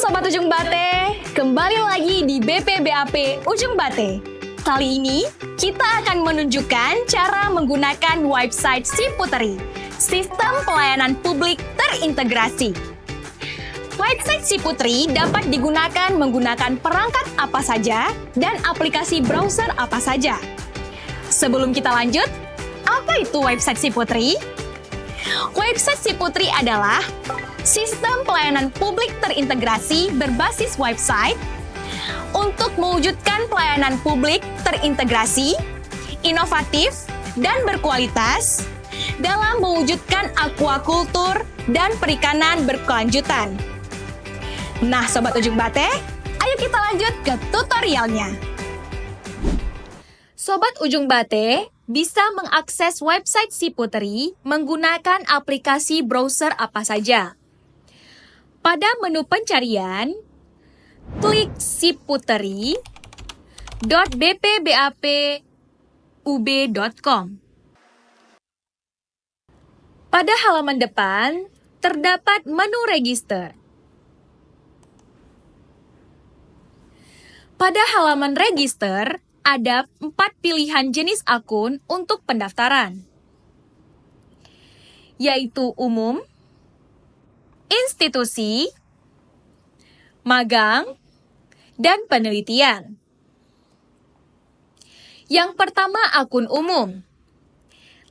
Sobat Ujung Bate, kembali lagi di BPBAP Ujung Bate. Kali ini kita akan menunjukkan cara menggunakan website Siputeri, sistem pelayanan publik terintegrasi. Website Siputeri dapat digunakan menggunakan perangkat apa saja dan aplikasi browser apa saja. Sebelum kita lanjut, apa itu website Siputeri? Website Siputeri adalah sistem pelayanan publik terintegrasi berbasis website untuk mewujudkan pelayanan publik terintegrasi, inovatif, dan berkualitas dalam mewujudkan aquakultur dan perikanan berkelanjutan. Nah, Sobat Ujung Bate, ayo kita lanjut ke tutorialnya. Sobat Ujung Bate bisa mengakses website Siputeri menggunakan aplikasi browser apa saja. Pada menu pencarian, klik siputeri.bpbapub.com. Pada halaman depan, terdapat menu register. Pada halaman register, ada 4 pilihan jenis akun untuk pendaftaran, yaitu umum, institusi, magang, dan penelitian. Yang pertama, akun umum.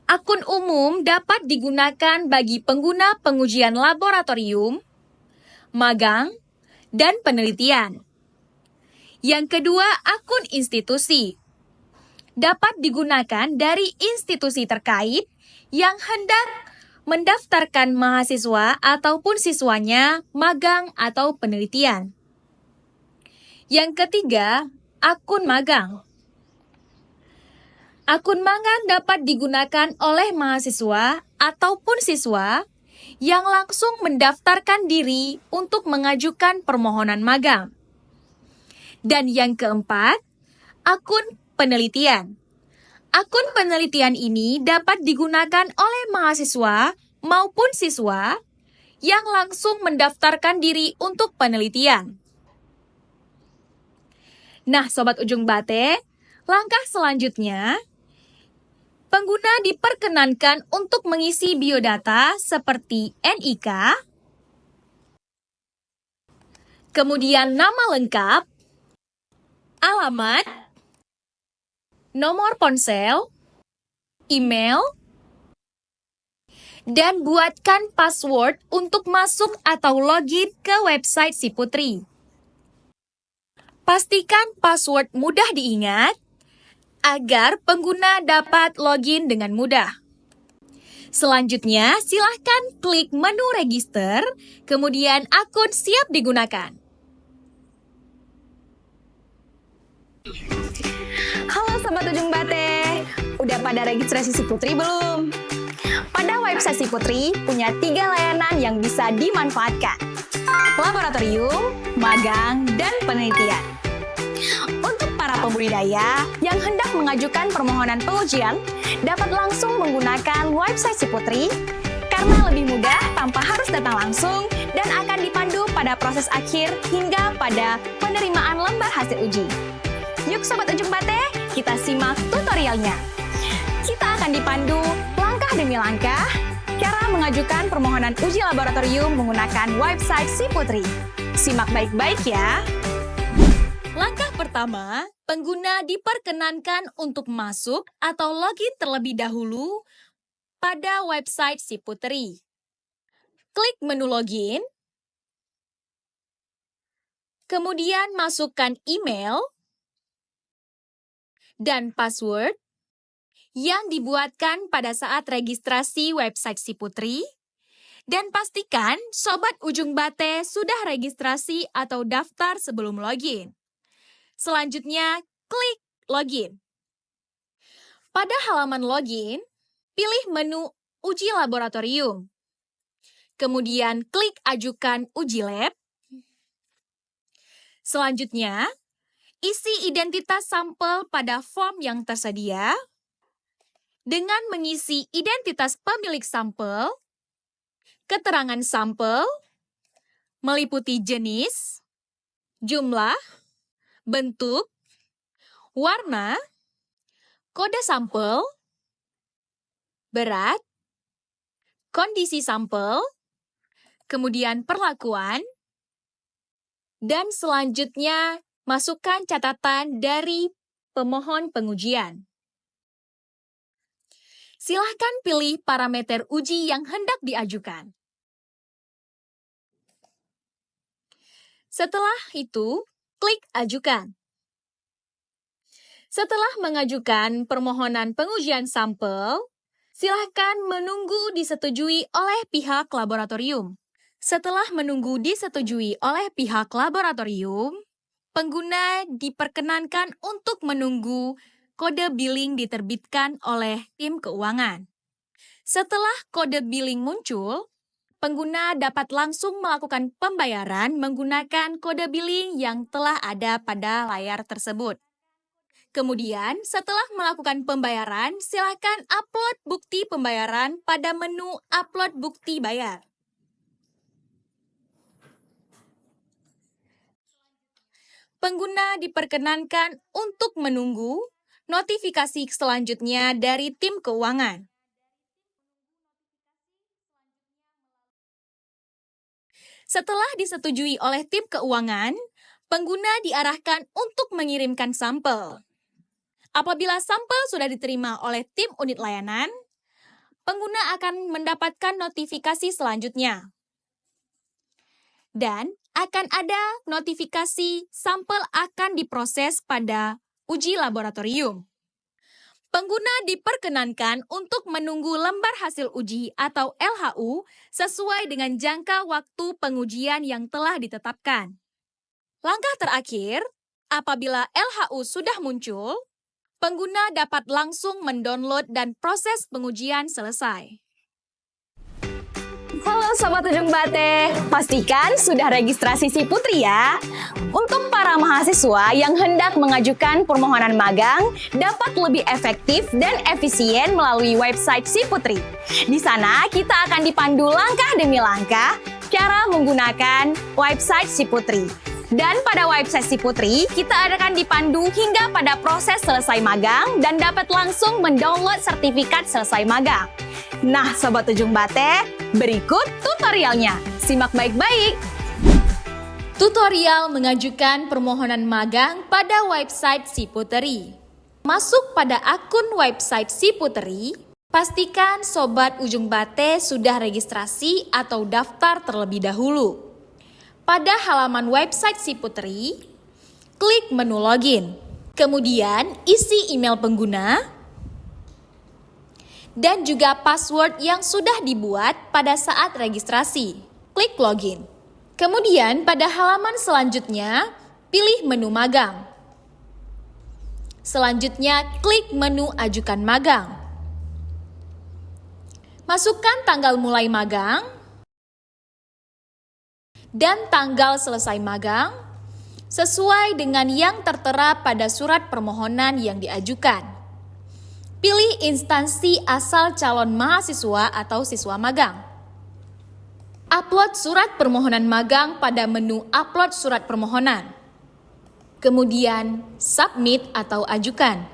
Akun umum dapat digunakan bagi pengguna pengujian laboratorium, magang, dan penelitian. Yang kedua, akun institusi. Dapat digunakan dari institusi terkait yang hendak mendaftarkan mahasiswa ataupun siswanya magang atau penelitian. Yang ketiga, akun magang. Akun magang dapat digunakan oleh mahasiswa ataupun siswa yang langsung mendaftarkan diri untuk mengajukan permohonan magang. Dan yang keempat, akun penelitian. Akun penelitian ini dapat digunakan oleh mahasiswa maupun siswa yang langsung mendaftarkan diri untuk penelitian. Nah, Sobat Ujung Bate, langkah selanjutnya, pengguna diperkenankan untuk mengisi biodata seperti NIK, kemudian nama lengkap, alamat, nomor ponsel, email, dan buatkan password untuk masuk atau login ke website Siputeri. Pastikan password mudah diingat agar pengguna dapat login dengan mudah. Selanjutnya, silahkan klik menu register, kemudian akun siap digunakan. Halo Sobat Ujung Bate, udah pada registrasi Siputeri belum? Pada website Siputeri punya 3 layanan yang bisa dimanfaatkan: laboratorium, magang, dan penelitian. Untuk para pembudidaya yang hendak mengajukan permohonan pengujian, dapat langsung menggunakan website Siputeri karena lebih mudah tanpa harus datang langsung dan akan dipandu pada proses akhir hingga pada penerimaan lembar hasil uji. Yuk Sobat Ujung Bate, kita simak tutorialnya. Kita akan dipandu langkah demi langkah cara mengajukan permohonan uji laboratorium menggunakan website Siputeri. Simak baik-baik ya. Langkah pertama, pengguna diperkenankan untuk masuk atau login terlebih dahulu pada website Siputeri. Klik menu login, kemudian masukkan email dan password yang dibuatkan pada saat registrasi website Siputeri, dan pastikan Sobat Ujung Bate sudah registrasi atau daftar sebelum login. Selanjutnya, klik login. Pada halaman login, pilih menu uji laboratorium. Kemudian klik ajukan uji lab. Selanjutnya, isi identitas sampel pada form yang tersedia dengan mengisi identitas pemilik sampel, keterangan sampel, meliputi jenis, jumlah, bentuk, warna, kode sampel, berat, kondisi sampel, kemudian perlakuan, dan selanjutnya masukkan catatan dari pemohon pengujian. Silahkan pilih parameter uji yang hendak diajukan. Setelah itu, klik Ajukan. Setelah mengajukan permohonan pengujian sampel, silahkan menunggu disetujui oleh pihak laboratorium. Setelah menunggu disetujui oleh pihak laboratorium, pengguna diperkenankan untuk menunggu kode billing diterbitkan oleh tim keuangan. Setelah kode billing muncul, pengguna dapat langsung melakukan pembayaran menggunakan kode billing yang telah ada pada layar tersebut. Kemudian, setelah melakukan pembayaran, silakan upload bukti pembayaran pada menu Upload Bukti Bayar. Pengguna diperkenankan untuk menunggu notifikasi selanjutnya dari tim keuangan. Setelah disetujui oleh tim keuangan, pengguna diarahkan untuk mengirimkan sampel. Apabila sampel sudah diterima oleh tim unit layanan, pengguna akan mendapatkan notifikasi selanjutnya. Dan akan ada notifikasi sampel akan diproses pada uji laboratorium. Pengguna diperkenankan untuk menunggu lembar hasil uji atau LHU sesuai dengan jangka waktu pengujian yang telah ditetapkan. Langkah terakhir, apabila LHU sudah muncul, pengguna dapat langsung mendownload dan proses pengujian selesai. Halo Sobat Ujung Bate, pastikan sudah registrasi Si Putri ya. Untuk para mahasiswa yang hendak mengajukan permohonan magang dapat lebih efektif dan efisien melalui website Si Putri. Di sana kita akan dipandu langkah demi langkah cara menggunakan website Si Putri. Dan pada website Si Putri, kita akan dipandu hingga pada proses selesai magang dan dapat langsung mendownload sertifikat selesai magang. Nah, Sobat Ujung Bate, berikut tutorialnya. Simak baik-baik. Tutorial mengajukan permohonan magang pada website Si Putri. Masuk pada akun website Si Putri, pastikan Sobat Ujung Bate sudah registrasi atau daftar terlebih dahulu. Pada halaman website Si Putri, klik menu login. Kemudian isi email pengguna dan juga password yang sudah dibuat pada saat registrasi. Klik login. Kemudian pada halaman selanjutnya, pilih menu magang. Selanjutnya, klik menu ajukan magang. Masukkan tanggal mulai magang dan tanggal selesai magang sesuai dengan yang tertera pada surat permohonan yang diajukan. Pilih instansi asal calon mahasiswa atau siswa magang. Upload surat permohonan magang pada menu Upload surat permohonan. Kemudian submit atau ajukan.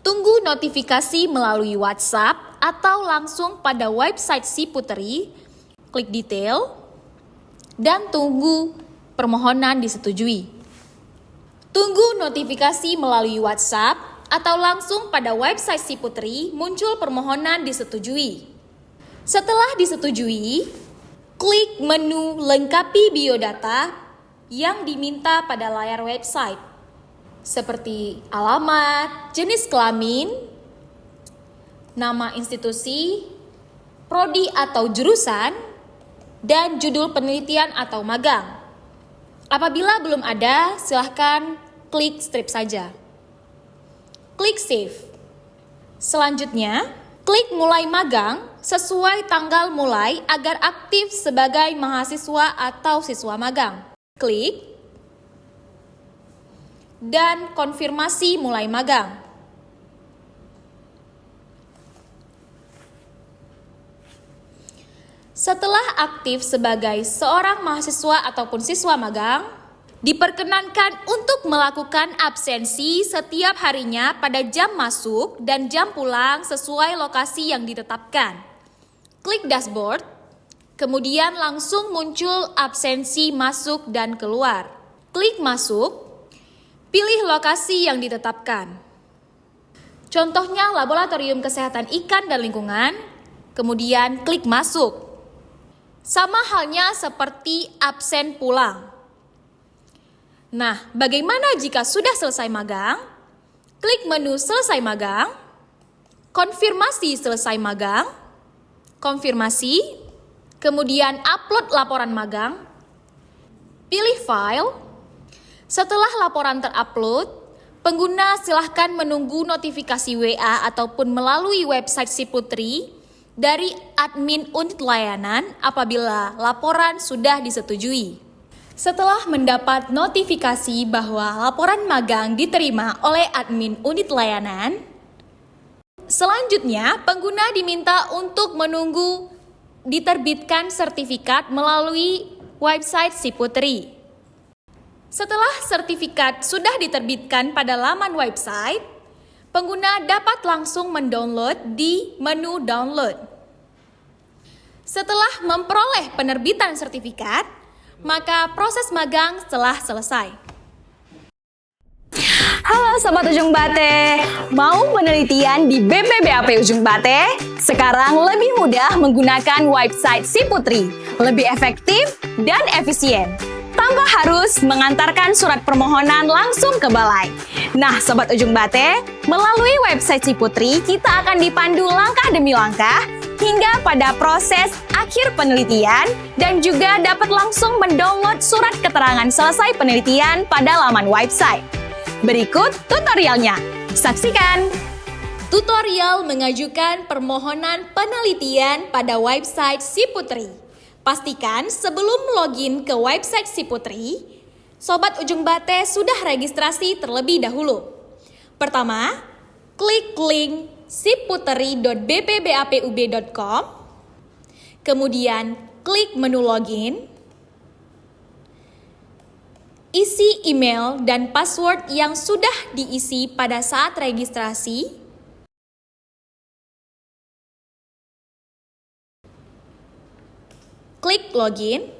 Tunggu notifikasi melalui WhatsApp atau langsung pada website Si Putri. Klik detail dan tunggu permohonan disetujui. Tunggu notifikasi melalui WhatsApp atau langsung pada website Si Putri muncul permohonan disetujui. Setelah disetujui, klik menu lengkapi biodata yang diminta pada layar website, seperti alamat, jenis kelamin, nama institusi, prodi atau jurusan, dan judul penelitian atau magang. Apabila belum ada, silahkan klik strip saja. Klik save. Selanjutnya, klik mulai magang sesuai tanggal mulai agar aktif sebagai mahasiswa atau siswa magang. Klik dan konfirmasi mulai magang. Setelah aktif sebagai seorang mahasiswa ataupun siswa magang, Diperkenankan untuk melakukan absensi setiap harinya pada jam masuk dan jam pulang sesuai lokasi yang ditetapkan. Klik dashboard, kemudian langsung muncul absensi masuk dan keluar. Klik masuk, pilih lokasi yang ditetapkan. Contohnya Laboratorium Kesehatan Ikan dan Lingkungan, kemudian klik masuk. Sama halnya seperti absen pulang. Nah, bagaimana jika sudah selesai magang? Klik menu selesai magang, konfirmasi selesai magang, konfirmasi, kemudian upload laporan magang, pilih file. Setelah laporan terupload, pengguna silahkan menunggu notifikasi WA ataupun melalui website Si Putri dari admin unit layanan apabila laporan sudah disetujui. Setelah mendapat notifikasi bahwa laporan magang diterima oleh admin unit layanan, selanjutnya pengguna diminta untuk menunggu diterbitkan sertifikat melalui website Si Putri. Setelah sertifikat sudah diterbitkan pada laman website, pengguna dapat langsung mendownload di menu download. Setelah memperoleh penerbitan sertifikat, maka proses magang telah selesai. Halo Sobat Ujung Bate, mau penelitian di BPBAP Ujung Bate? Sekarang lebih mudah menggunakan website Si Putri, lebih efektif dan efisien. Tanpa harus mengantarkan surat permohonan langsung ke balai. Nah, Sobat Ujung Bate, melalui website Si Putri, kita akan dipandu langkah demi langkah hingga pada proses akhir penelitian dan juga dapat langsung mendownload surat keterangan selesai penelitian pada laman website. Berikut tutorialnya. Saksikan! Tutorial mengajukan permohonan penelitian pada website Si Putri. Pastikan sebelum login ke website Si Putri, Sobat Ujung Bate sudah registrasi terlebih dahulu. Pertama, klik link siputeri.bpbapub.com, kemudian klik menu login, isi email dan password yang sudah diisi pada saat registrasi. Klik login.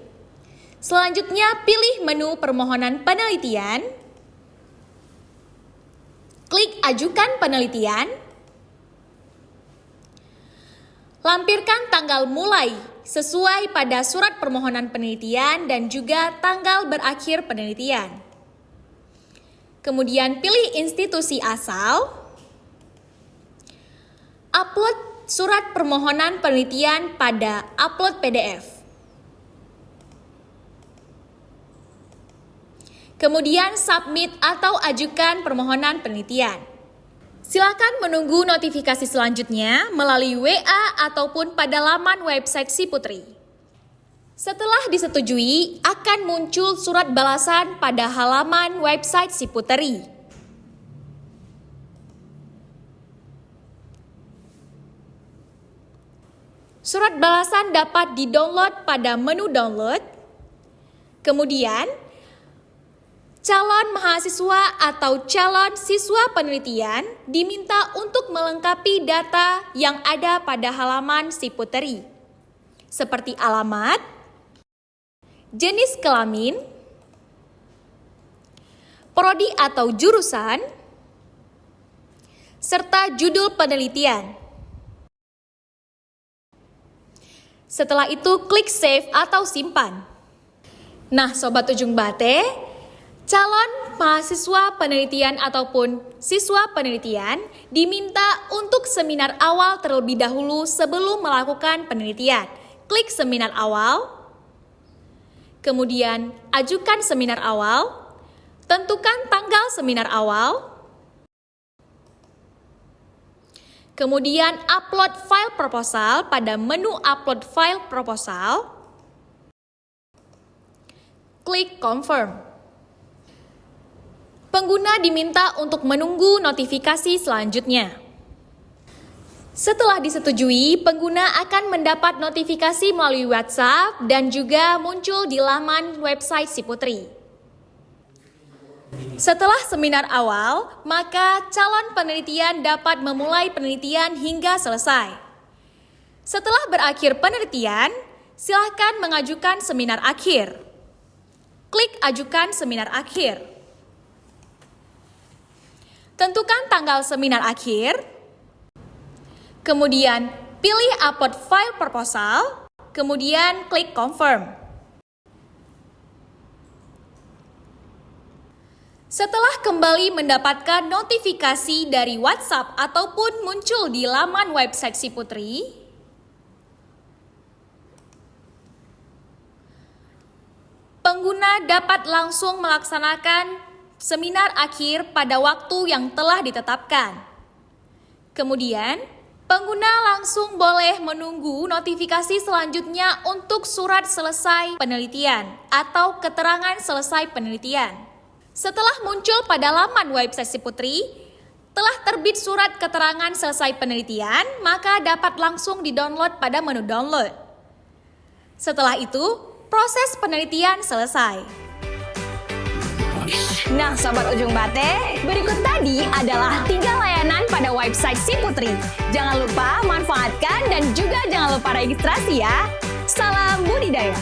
Selanjutnya pilih menu permohonan penelitian. Klik ajukan penelitian. Lampirkan tanggal mulai sesuai pada surat permohonan penelitian dan juga tanggal berakhir penelitian. Kemudian pilih institusi asal. Upload surat permohonan penelitian pada upload PDF. Kemudian submit atau ajukan permohonan penelitian. Silakan menunggu notifikasi selanjutnya melalui WA ataupun pada laman website Si Putri. Setelah disetujui, akan muncul surat balasan pada halaman website Si Putri. Surat balasan dapat di-download pada menu download. Kemudian, calon mahasiswa atau calon siswa penelitian diminta untuk melengkapi data yang ada pada halaman Si Putri, seperti alamat, jenis kelamin, prodi atau jurusan, serta judul penelitian. Setelah itu klik save atau simpan. Nah, Sobat Ujung Bate, calon mahasiswa penelitian ataupun siswa penelitian diminta untuk seminar awal terlebih dahulu sebelum melakukan penelitian. Klik seminar awal, kemudian ajukan seminar awal, tentukan tanggal seminar awal, kemudian upload file proposal pada menu upload file proposal, klik confirm. Pengguna diminta untuk menunggu notifikasi selanjutnya. Setelah disetujui, pengguna akan mendapat notifikasi melalui WhatsApp dan juga muncul di laman website Si Putri. Setelah seminar awal, maka calon penelitian dapat memulai penelitian hingga selesai. Setelah berakhir penelitian, silakan mengajukan seminar akhir. Klik Ajukan Seminar Akhir. Tentukan tanggal seminar akhir. Kemudian, pilih Upload File Proposal. Kemudian, klik Confirm. Setelah kembali mendapatkan notifikasi dari WhatsApp ataupun muncul di laman website Si Putri, pengguna dapat langsung melaksanakan seminar akhir pada waktu yang telah ditetapkan. Kemudian, pengguna langsung boleh menunggu notifikasi selanjutnya untuk surat selesai penelitian atau keterangan selesai penelitian. Setelah muncul pada laman website Si Putri, telah terbit surat keterangan selesai penelitian, maka dapat langsung di-download pada menu download. Setelah itu, proses penelitian selesai. Nah, Sobat Ujung Bate, berikut tadi adalah 3 layanan pada website Si Putri. Jangan lupa manfaatkan dan juga jangan lupa registrasi ya. Salam budidaya.